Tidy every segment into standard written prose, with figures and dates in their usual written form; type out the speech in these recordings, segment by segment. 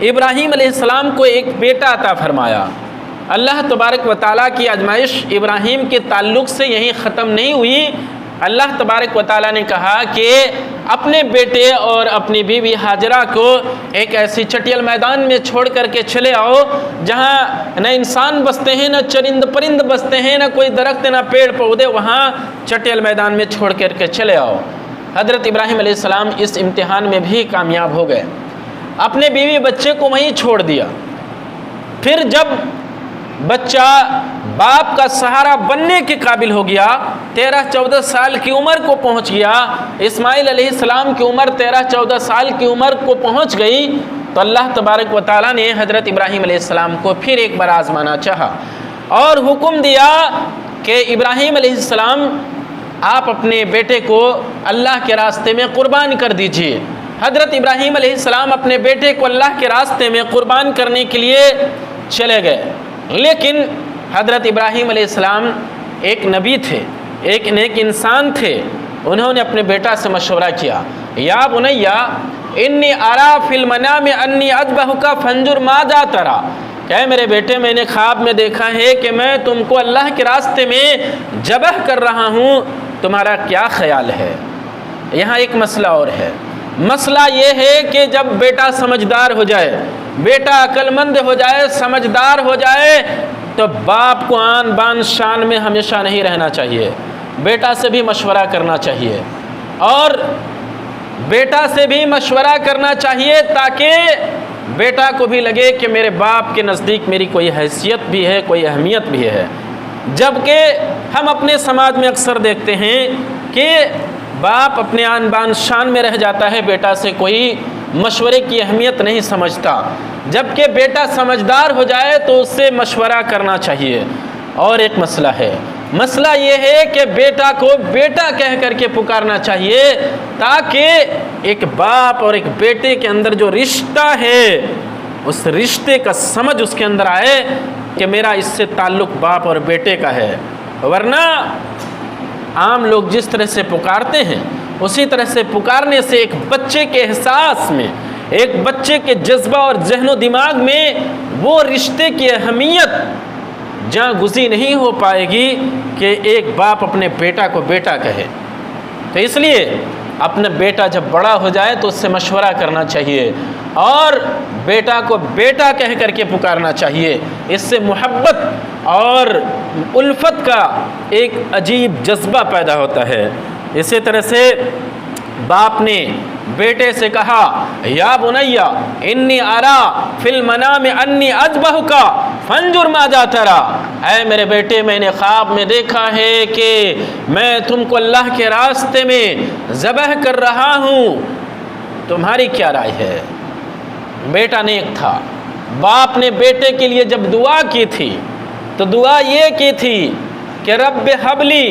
ابراہیم علیہ السلام کو ایک بیٹا عطا فرمایا۔ اللہ تبارک و تعالیٰ کی آزمائش ابراہیم کے تعلق سے یہیں ختم نہیں ہوئی۔ اللہ تبارک و تعالیٰ نے کہا کہ اپنے بیٹے اور اپنی بیوی ہاجرہ کو ایک ایسی چٹیل میدان میں چھوڑ کر کے چلے آؤ جہاں نہ انسان بستے ہیں، نہ چرند پرند بستے ہیں، نہ کوئی درخت، نہ پیڑ پودے، وہاں چٹیل میدان میں چھوڑ کر کے چلے آؤ۔ حضرت ابراہیم علیہ السلام اس امتحان میں بھی کامیاب ہو گئے، اپنے بیوی بچے کو وہیں چھوڑ دیا۔ پھر جب بچہ باپ کا سہارا بننے کے قابل ہو گیا، 13-14 سال کی عمر کو پہنچ گیا، اسماعیل علیہ السلام کی عمر 13-14 سال کی عمر کو پہنچ گئی، تو اللہ تبارک و تعالیٰ نے حضرت ابراہیم علیہ السلام کو پھر ایک بار آزمانا چاہا اور حکم دیا کہ ابراہیم علیہ السلام آپ اپنے بیٹے کو اللہ کے راستے میں قربان کر دیجئے۔ حضرت ابراہیم علیہ السلام اپنے بیٹے کو اللہ کے راستے میں قربان کرنے کے لیے چلے گئے، لیکن حضرت ابراہیم علیہ السلام ایک نبی تھے، ایک نیک انسان تھے۔ انہوں نے اپنے بیٹا سے مشورہ کیا، یا بنیا انی ارا فی المنام انی اذبحک فانظر ماذا تری، کہ میرے بیٹے میں نے خواب میں دیکھا ہے کہ میں تم کو اللہ کے راستے میں ذبح کر رہا ہوں، تمہارا کیا خیال ہے؟ یہاں ایک مسئلہ اور ہے۔ مسئلہ یہ ہے کہ جب بیٹا سمجھدار ہو جائے، بیٹا عقل مند ہو جائے، سمجھدار ہو جائے، تو باپ کو آن بان شان میں ہمیشہ نہیں رہنا چاہیے، بیٹا سے بھی مشورہ کرنا چاہیے، اور بیٹا سے بھی مشورہ کرنا چاہیے تاکہ بیٹا کو بھی لگے کہ میرے باپ کے نزدیک میری کوئی حیثیت بھی ہے، کوئی اہمیت بھی ہے۔ جبکہ ہم اپنے سماج میں اکثر دیکھتے ہیں کہ باپ اپنے آن بان شان میں رہ جاتا ہے، بیٹا سے کوئی مشورے کی اہمیت نہیں سمجھتا، جبکہ بیٹا سمجھدار ہو جائے تو اس سے مشورہ کرنا چاہیے۔ اور ایک مسئلہ ہے، مسئلہ یہ ہے کہ بیٹا کو بیٹا کہہ کر کے پکارنا چاہیے تاکہ ایک باپ اور ایک بیٹے کے اندر جو رشتہ ہے اس رشتے کا سمجھ اس کے اندر آئے کہ میرا اس سے تعلق باپ اور بیٹے کا ہے۔ ورنہ عام لوگ جس طرح سے پکارتے ہیں اسی طرح سے پکارنے سے ایک بچے کے احساس میں، ایک بچے کے جذبہ اور ذہن و دماغ میں وہ رشتے کی اہمیت جہاں گزی نہیں ہو پائے گی کہ ایک باپ اپنے بیٹا کو بیٹا کہے۔ تو اس لیے اپنا بیٹا جب بڑا ہو جائے تو اس سے مشورہ کرنا چاہیے اور بیٹا کو بیٹا کہہ کر کے پکارنا چاہیے۔ اس سے محبت اور الفت کا ایک عجیب جذبہ پیدا ہوتا ہے۔ اسی طرح سے باپ نے بیٹے سے کہا، یا بنیا انی ارا فی المنام انی اذبحک فانظر ماذا تری، اے میرے بیٹے میں نے خواب میں دیکھا ہے کہ میں تم کو اللہ کے راستے میں ذبح کر رہا ہوں، تمہاری کیا رائے ہے؟ بیٹا نیک تھا، باپ نے بیٹے کے لیے جب دعا کی تھی تو دعا یہ کی تھی کہ رب حب لی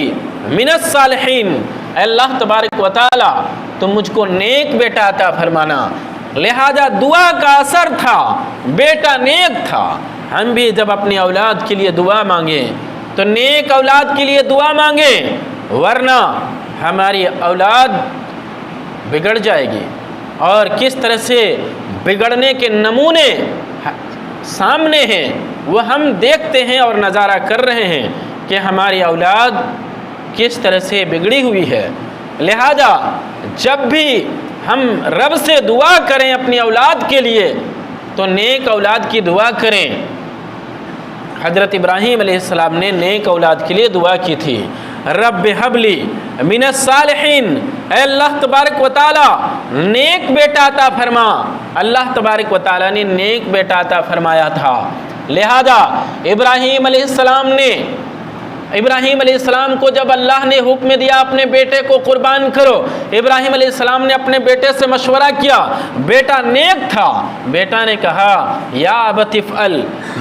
من الصالحین، اے اللہ تبارک و تعالی تم مجھ کو نیک بیٹا عطا فرمانا۔ لہذا دعا کا اثر تھا، بیٹا نیک تھا۔ ہم بھی جب اپنی اولاد کے لیے دعا مانگیں تو نیک اولاد کے لیے دعا مانگیں، ورنہ ہماری اولاد بگڑ جائے گی۔ اور کس طرح سے بگڑنے کے نمونے سامنے ہیں وہ ہم دیکھتے ہیں اور نظارہ کر رہے ہیں کہ ہماری اولاد کس طرح سے بگڑی ہوئی ہے۔ لہذا جب بھی ہم رب سے دعا کریں اپنی اولاد کے لیے تو نیک اولاد کی دعا کریں۔ حضرت ابراہیم علیہ السلام نے نیک اولاد کے لیے دعا کی تھی، رب حب لی من الصالحین، اے اللہ تبارک و تعالی نیک بیٹا عطا فرما۔ اللہ تبارک و تعالی نے نیک بیٹا عطا فرمایا تھا، لہذا ابراہیم علیہ السلام کو جب اللہ نے حکم دیا اپنے بیٹے کو قربان کرو، ابراہیم علیہ السلام نے اپنے بیٹے سے مشورہ کیا، بیٹا نیک تھا، بیٹا نے کہا یا ابت افعل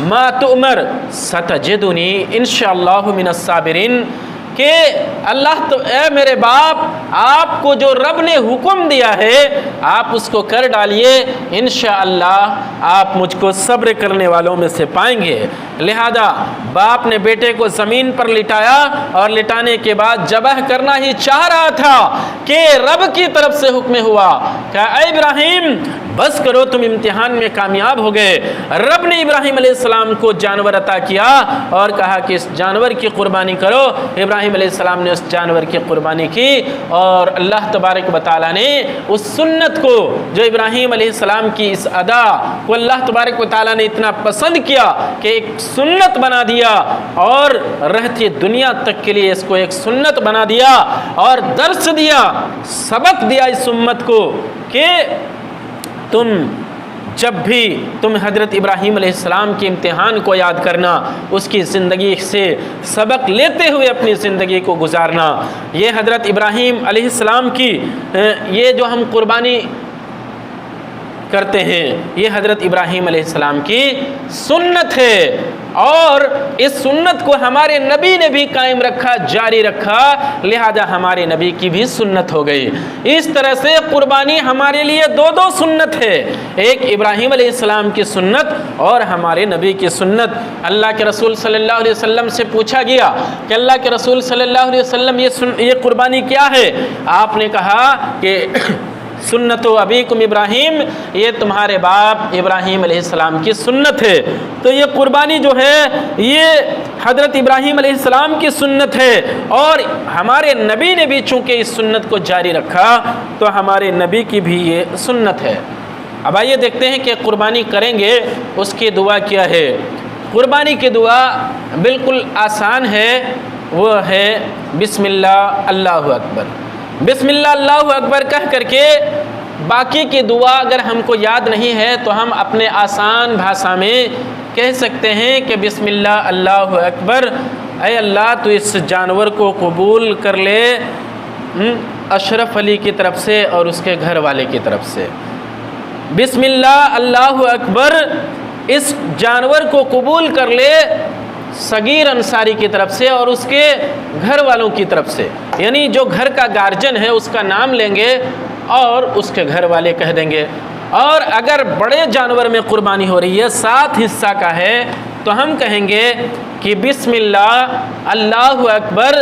ما تؤمر ستجدنی انشاءاللہ من الصابرین، کہ اللہ تو اے میرے باپ، آپ کو جو رب نے حکم دیا ہے آپ اس کو کر ڈالیے، انشاءاللہ آپ مجھ کو صبر کرنے والوں میں سے پائیں گے۔ لہذا باپ نے بیٹے کو زمین پر لٹایا اور لٹانے کے بعد ذبح کرنا ہی چاہ رہا تھا کہ رب کی طرف سے حکم ہوا کہ اے ابراہیم بس کرو، تم امتحان میں کامیاب ہو گئے۔ رب نے ابراہیم علیہ السلام کو جانور عطا کیا اور کہا کہ اس جانور کی قربانی کرو۔ ابراہیم علیہ السلام نے اس جانور کی قربانی کی اور اللہ تبارک و تعالیٰ نے اس سنت کو، جو ابراہیم علیہ السلام کی اس ادا کو اللہ تبارک و تعالیٰ نے اتنا پسند کیا کہ ایک سنت بنا دیا اور رہتی دنیا تک کے لیے اس کو ایک سنت بنا دیا اور درس دیا، سبق دیا اس امت کو کہ تم جب بھی تم حضرت ابراہیم علیہ السلام کے امتحان کو یاد کرنا، اس کی زندگی سے سبق لیتے ہوئے اپنی زندگی کو گزارنا۔ یہ حضرت ابراہیم علیہ السلام کی یہ جو ہم قربانی کرتے ہیں یہ حضرت ابراہیم علیہ السلام کی سنت ہے، اور اس سنت کو ہمارے نبی نے بھی قائم رکھا، جاری رکھا، لہذا ہمارے نبی کی بھی سنت ہو گئی۔ اس طرح سے قربانی ہمارے لیے دو دو سنت ہے، ایک ابراہیم علیہ السلام کی سنت اور ہمارے نبی کی سنت۔ اللہ کے رسول صلی اللہ علیہ وسلم سے پوچھا گیا کہ اللہ کے رسول صلی اللہ علیہ وسلم یہ قربانی کیا ہے؟ آپ نے کہا کہ سنت و ابیکم ابراہیم، یہ تمہارے باپ ابراہیم علیہ السلام کی سنت ہے۔ تو یہ قربانی جو ہے یہ حضرت ابراہیم علیہ السلام کی سنت ہے، اور ہمارے نبی نے بھی چونکہ اس سنت کو جاری رکھا تو ہمارے نبی کی بھی یہ سنت ہے۔ اب آئیے دیکھتے ہیں کہ قربانی کریں گے اس کی دعا کیا ہے۔ قربانی کی دعا بالکل آسان ہے، وہ ہے بسم اللہ اللہ اکبر۔ بسم اللہ اللہ اکبر کہہ کر کے باقی کی دعا اگر ہم کو یاد نہیں ہے تو ہم اپنے آسان بھاشا میں کہہ سکتے ہیں کہ بسم اللہ اللہ اکبر، اے اللہ تو اس جانور کو قبول کر لے اشرف علی کی طرف سے اور اس کے گھر والے کی طرف سے۔ بسم اللہ اللہ اکبر، اس جانور کو قبول کر لے صغیر انصاری کی طرف سے اور اس کے گھر والوں کی طرف سے، یعنی جو گھر کا گارجن ہے اس کا نام لیں گے اور اس کے گھر والے کہہ دیں گے۔ اور اگر بڑے جانور میں قربانی ہو رہی ہے، 7 حصہ کا ہے، تو ہم کہیں گے کہ بسم اللہ اللہ اکبر،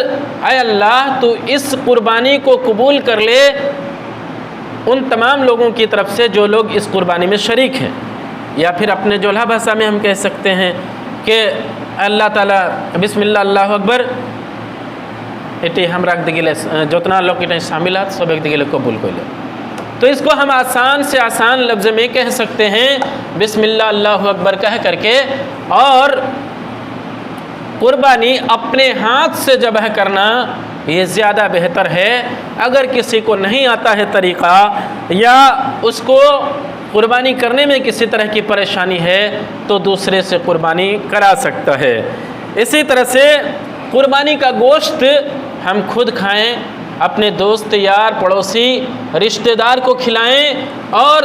اے اللہ تو اس قربانی کو قبول کر لے ان تمام لوگوں کی طرف سے جو لوگ اس قربانی میں شریک ہیں۔ یا پھر اپنے جولہا بھاشا میں ہم کہہ سکتے ہیں کہ اللہ تعالیٰ بسم اللہ اللہ اکبر এটি আমরা রাখতে গেলে যতনা লোক এটা শামিল আছে সব একদিকে কবুল করলে, تو اس کو ہم آسان سے آسان لفظ میں کہہ سکتے ہیں بسم اللہ اللہ اکبر کہہ کر کے۔ اور قربانی اپنے ہاتھ سے ذبح کرنا یہ زیادہ بہتر ہے۔ اگر کسی کو نہیں آتا ہے طریقہ یا اس کو قربانی کرنے میں کسی طرح کی پریشانی ہے تو دوسرے سے قربانی کرا سکتا ہے۔ اسی طرح سے قربانی کا گوشت ہم خود کھائیں، اپنے دوست یار پڑوسی رشتہ دار کو کھلائیں، اور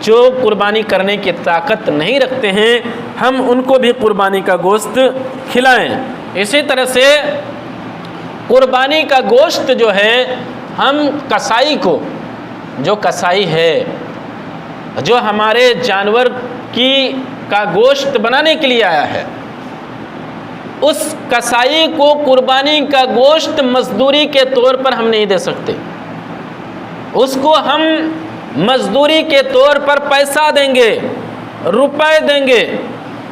جو قربانی کرنے کی طاقت نہیں رکھتے ہیں ہم ان کو بھی قربانی کا گوشت کھلائیں۔ اسی طرح سے قربانی کا گوشت جو ہے ہم کسائی کو، جو کسائی ہے جو ہمارے جانور کا گوشت بنانے کے لیے آیا ہے، اس کسائی کو قربانی کا گوشت مزدوری کے طور پر ہم نہیں دے سکتے۔ اس کو ہم مزدوری کے طور پر پیسہ دیں گے، روپے دیں گے،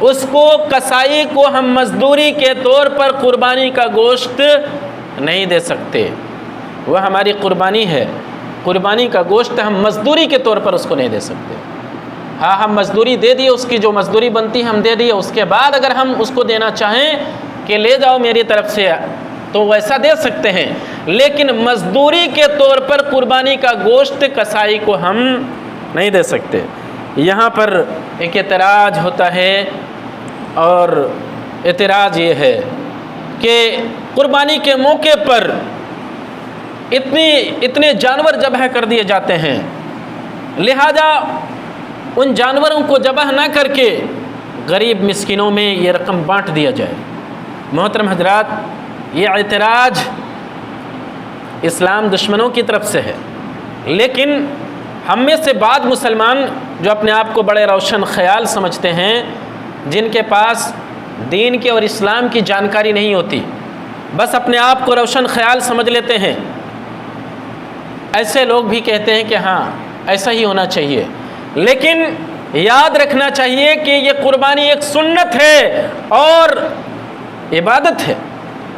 اس کو کسائی کو ہم مزدوری کے طور پر قربانی کا گوشت نہیں دے سکتے۔ وہ ہماری قربانی ہے، قربانی کا گوشت ہم مزدوری کے طور پر اس کو نہیں دے سکتے۔ ہاں ہم مزدوری دے دیے، اس کی جو مزدوری بنتی ہم دے دیے، اس کے بعد اگر ہم اس کو دینا چاہیں کہ لے جاؤ میری طرف سے تو ویسا دے سکتے ہیں، لیکن مزدوری کے طور پر قربانی کا گوشت کسائی کو ہم نہیں دے سکتے۔ یہاں پر ایک اعتراض ہوتا ہے، اور اعتراض یہ ہے کہ قربانی کے موقع پر اتنے جانور ذبح کر دیے جاتے ہیں، لہذا ان جانوروں کو ذبح نہ کر کے غریب مسکینوں میں یہ رقم بانٹ دیا جائے۔ محترم حضرات، یہ اعتراض اسلام دشمنوں کی طرف سے ہے، لیکن ہم میں سے بعض مسلمان جو اپنے آپ کو بڑے روشن خیال سمجھتے ہیں، جن کے پاس دین کے اور اسلام کی جانکاری نہیں ہوتی، بس اپنے آپ کو روشن خیال سمجھ لیتے ہیں، ایسے لوگ بھی کہتے ہیں کہ ہاں ایسا ہی ہونا چاہیے، لیکن یاد رکھنا چاہیے کہ یہ قربانی ایک سنت ہے اور عبادت ہے،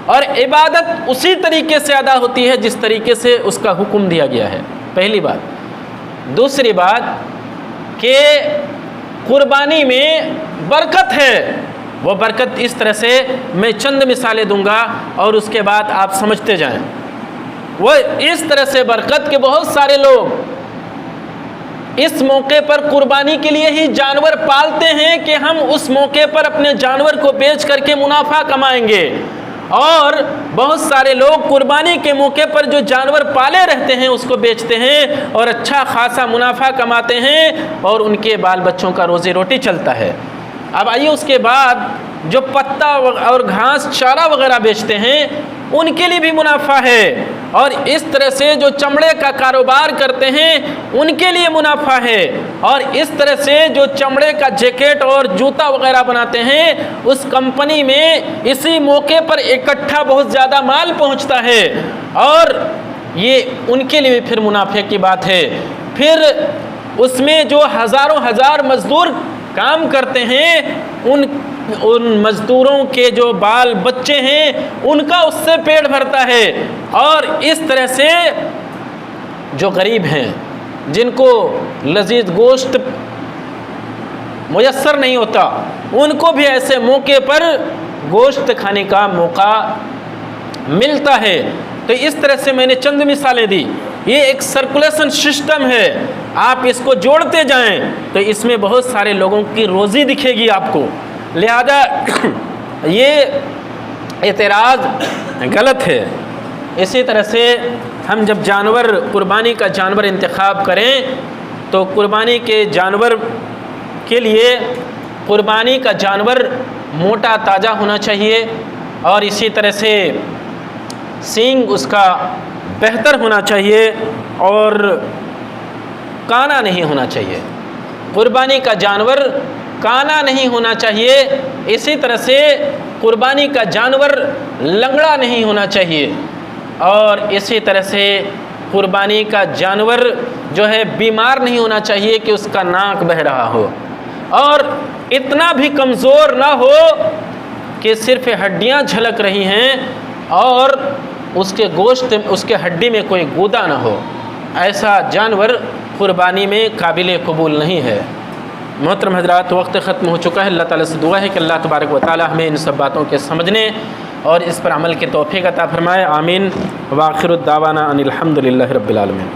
اور عبادت اسی طریقے سے ادا ہوتی ہے جس طریقے سے اس کا حکم دیا گیا ہے، پہلی بات۔ دوسری بات کہ قربانی میں برکت ہے، وہ برکت اس طرح سے میں چند مثالیں دوں گا اور اس کے بعد آپ سمجھتے جائیں۔ وہ اس طرح سے برکت کہ بہت سارے لوگ اس موقع پر قربانی کے لیے ہی جانور پالتے ہیں کہ ہم اس موقع پر اپنے جانور کو بیچ کر کے منافع کمائیں گے، اور بہت سارے لوگ قربانی کے موقع پر جو جانور پالے رہتے ہیں اس کو بیچتے ہیں اور اچھا خاصا منافع کماتے ہیں اور ان کے بال بچوں کا روزی روٹی چلتا ہے۔ اب آئیے اس کے بعد جو پتا اور گھاس چارہ وغیرہ بیچتے ہیں ان کے لیے بھی منافع ہے، اور اس طرح سے جو چمڑے کا کاروبار کرتے ہیں ان کے لیے منافع ہے، اور اس طرح سے جو چمڑے کا جیکٹ اور جوتا وغیرہ بناتے ہیں اس کمپنی میں اسی موقع پر اکٹھا بہت زیادہ مال پہنچتا ہے، اور یہ ان کے لیے پھر منافع کی بات ہے۔ پھر اس میں جو ہزاروں ہزار مزدور کام کرتے ہیں ان مزدوروں کے جو بال بچے ہیں ان کا اس سے پیٹ بھرتا ہے، اور اس طرح سے جو غریب ہیں جن کو لذیذ گوشت میسر نہیں ہوتا ان کو بھی ایسے موقع پر گوشت کھانے کا موقع ملتا ہے۔ تو اس طرح سے میں نے چند مثالیں دی، یہ ایک سرکولیشن سسٹم ہے، آپ اس کو جوڑتے جائیں تو اس میں بہت سارے لوگوں کی روزی دکھے گی آپ کو، لہذا یہ اعتراض غلط ہے۔ اسی طرح سے ہم جب جانور قربانی کا جانور انتخاب کریں تو قربانی کے جانور کے لیے قربانی کا جانور موٹا تازہ ہونا چاہیے، اور اسی طرح سے سینگ اس کا بہتر ہونا چاہیے اور کانا نہیں ہونا چاہیے۔ قربانی کا جانور کانا نہیں ہونا چاہیے، اسی طرح سے قربانی کا جانور لنگڑا نہیں ہونا چاہیے، اور اسی طرح سے قربانی کا جانور جو ہے بیمار نہیں ہونا چاہیے کہ اس کا ناک بہہ رہا ہو، اور اتنا بھی کمزور نہ ہو کہ صرف ہڈیاں جھلک رہی ہیں اور اس کے گوشت اس کے ہڈی میں کوئی گودا نہ ہو، ایسا جانور قربانی میں قابل قبول نہیں ہے۔ محترم حضرات، وقت ختم ہو چکا ہے۔ اللہ تعالیٰ سے دعا ہے کہ اللہ تبارک و تعالیٰ ہمیں ان سب باتوں کے سمجھنے اور اس پر عمل کی توفیق عطا فرمائے، آمین۔ وآخر الدعوانا ان الحمد للہ رب العالمین۔